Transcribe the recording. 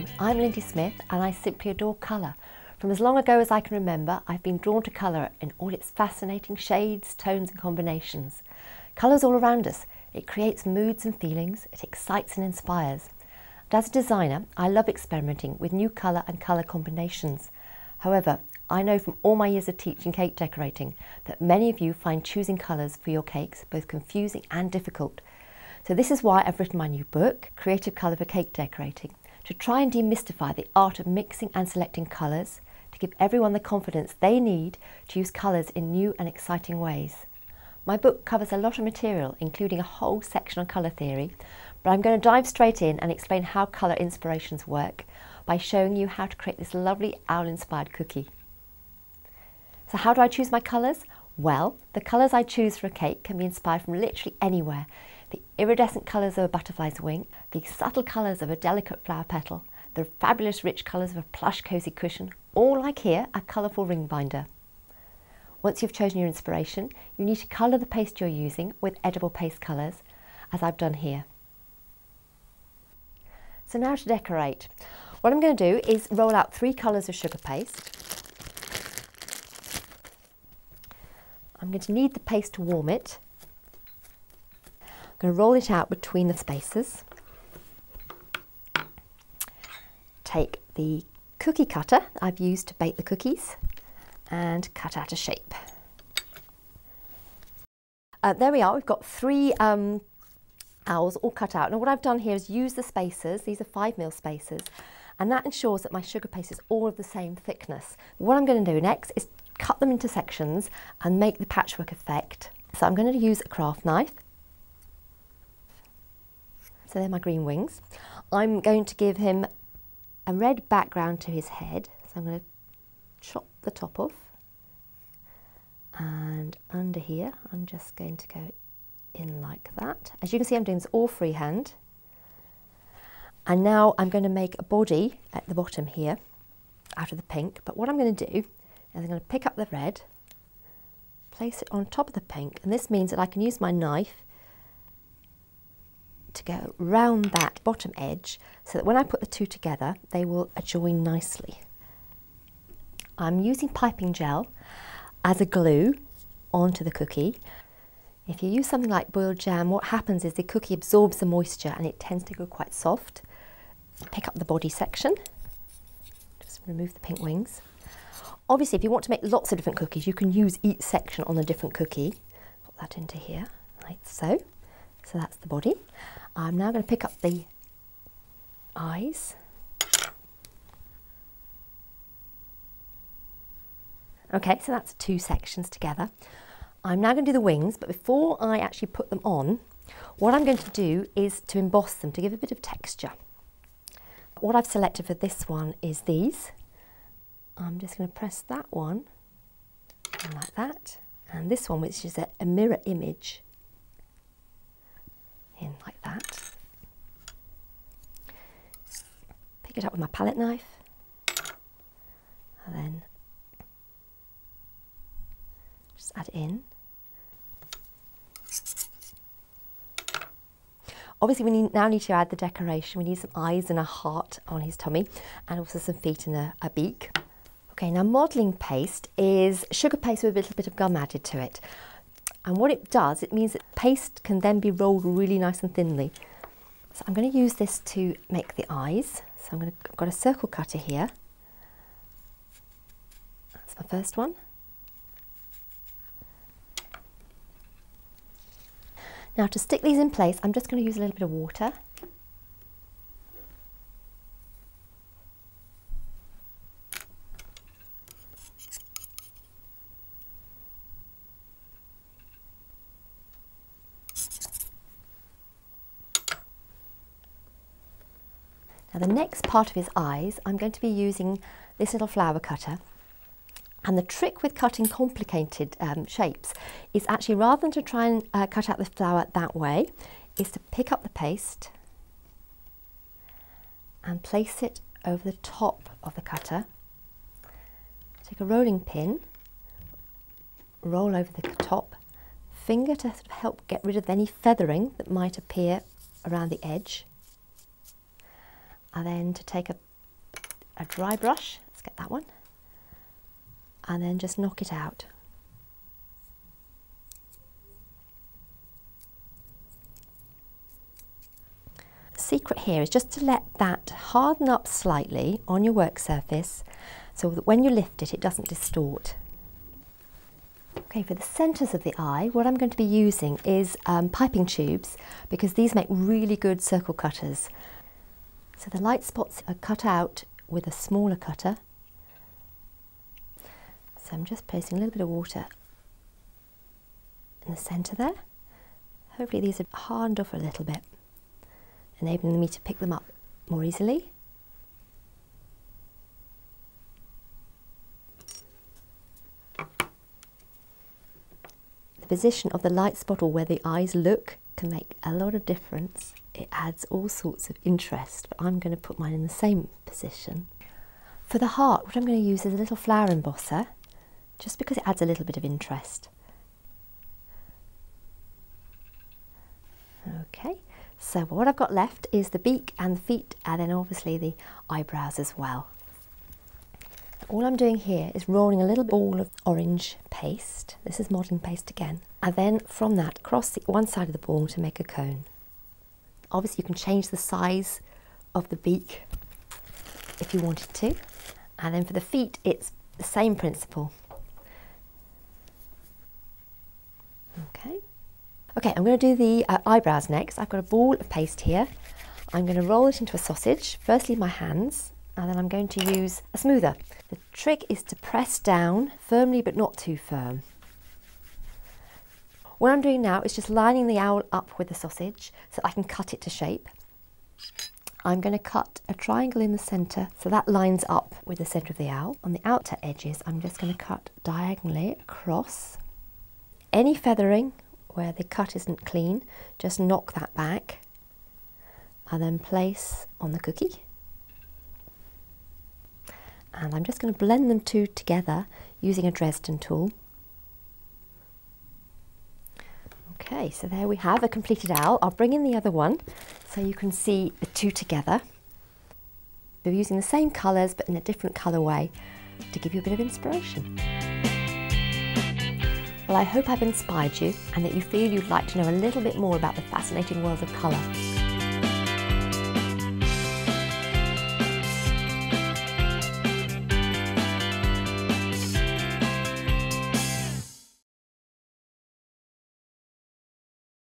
Hello, I'm Lindy Smith and I simply adore colour. From as long ago as I can remember, I've been drawn to colour in all its fascinating shades, tones and combinations. Colour's all around us. It creates moods and feelings, it excites and inspires. And as a designer, I love experimenting with new colour and colour combinations. However, I know from all my years of teaching cake decorating that many of you find choosing colours for your cakes both confusing and difficult. So this is why I've written my new book, Creative Colour for Cake Decorating, to try and demystify the art of mixing and selecting colours, to give everyone the confidence they need to use colours in new and exciting ways. My book covers a lot of material, including a whole section on colour theory, but I'm going to dive straight in and explain how colour inspirations work by showing you how to create this lovely owl-inspired cookie. So how do I choose my colours? Well, the colours I choose for a cake can be inspired from literally anywhere. The iridescent colours of a butterfly's wing, the subtle colours of a delicate flower petal, the fabulous rich colours of a plush cosy cushion, or like here, a colourful ring binder. Once you've chosen your inspiration, you need to colour the paste you're using with edible paste colours, as I've done here. So now to decorate. What I'm going to do is roll out 3 colours of sugar paste. I'm going to knead the paste to warm it. I'm going to roll it out between the spaces. Take the cookie cutter I've used to bake the cookies and cut out a shape. There we are, we've got 3 owls all cut out. Now what I've done here is use the spacers, these are 5mm spacers, and that ensures that my sugar paste is all of the same thickness. What I'm going to do next is cut them into sections and make the patchwork effect. So I'm going to use a craft knife. So they're my green wings. I'm going to give him a red background to his head. So I'm going to chop the top off. And under here, I'm just going to go in like that. As you can see, I'm doing this all freehand. And now I'm going to make a body at the bottom here out of the pink. But what I'm going to do is I'm going to pick up the red, place it on top of the pink. And this means that I can use my knife to go round that bottom edge so that when I put the 2 together, they will adjoin nicely. I'm using piping gel as a glue onto the cookie. If you use something like boiled jam, what happens is the cookie absorbs the moisture and it tends to go quite soft. Pick up the body section, just remove the pink wings. Obviously, if you want to make lots of different cookies, you can use each section on a different cookie. Put that into here, like so. So that's the body. I'm now going to pick up the eyes. Okay, so that's 2 sections together. I'm now going to do the wings, but before I actually put them on, what I'm going to do is to emboss them to give a bit of texture. What I've selected for this one is these. I'm just going to press that one like that, and this one, which is a mirror image, in like that. Pick it up with my palette knife and then just add it in. Obviously we now need to add the decoration. We need some eyes and a heart on his tummy and also some feet and a beak. Okay, now modelling paste is sugar paste with a little bit of gum added to it. And what it does, it means that paste can then be rolled really nice and thinly. So I'm going to use this to make the eyes. So I've got a circle cutter here. That's my first one. Now to stick these in place, I'm just going to use a little bit of water. Now the next part of his eyes, I'm going to be using this little flower cutter. And the trick with cutting complicated shapes is actually, rather than to try and cut out the flower that way, is to pick up the paste and place it over the top of the cutter. Take a rolling pin, roll over the top, finger to sort of help get rid of any feathering that might appear around the edge. And then to take a a dry brush, let's get that one, and then just knock it out. The secret here is just to let that harden up slightly on your work surface so that when you lift it, it doesn't distort. Okay, for the centres of the eye, what I'm going to be using is piping tubes, because these make really good circle cutters. So the light spots are cut out with a smaller cutter. So I'm just placing a little bit of water in the centre there. Hopefully these are hardened off a little bit, enabling me to pick them up more easily. The position of the light spot, or where the eyes look, can make a lot of difference. It adds all sorts of interest, but I'm going to put mine in the same position. For the heart, what I'm going to use is a little flower embosser, just because it adds a little bit of interest. Okay, so what I've got left is the beak and the feet, and then obviously the eyebrows as well. All I'm doing here is rolling a little ball of orange paste. This is modelling paste again. And then from that, across the one side of the ball to make a cone. Obviously you can change the size of the beak if you wanted to. And then for the feet, it's the same principle. Okay. Okay, I'm going to do the eyebrows next. I've got a ball of paste here. I'm going to roll it into a sausage, firstly my hands, and then I'm going to use a smoother. The trick is to press down firmly but not too firm. What I'm doing now is just lining the owl up with the sausage so I can cut it to shape. I'm going to cut a triangle in the centre so that lines up with the centre of the owl. On the outer edges, I'm just going to cut diagonally across. Any feathering where the cut isn't clean, just knock that back and then place on the cookie. And I'm just going to blend them two together using a Dresden tool. Okay, so there we have a completed owl. I'll bring in the other one so you can see the two together. We're using the same colours but in a different colourway to give you a bit of inspiration. Well, I hope I've inspired you and that you feel you'd like to know a little bit more about the fascinating world of colour.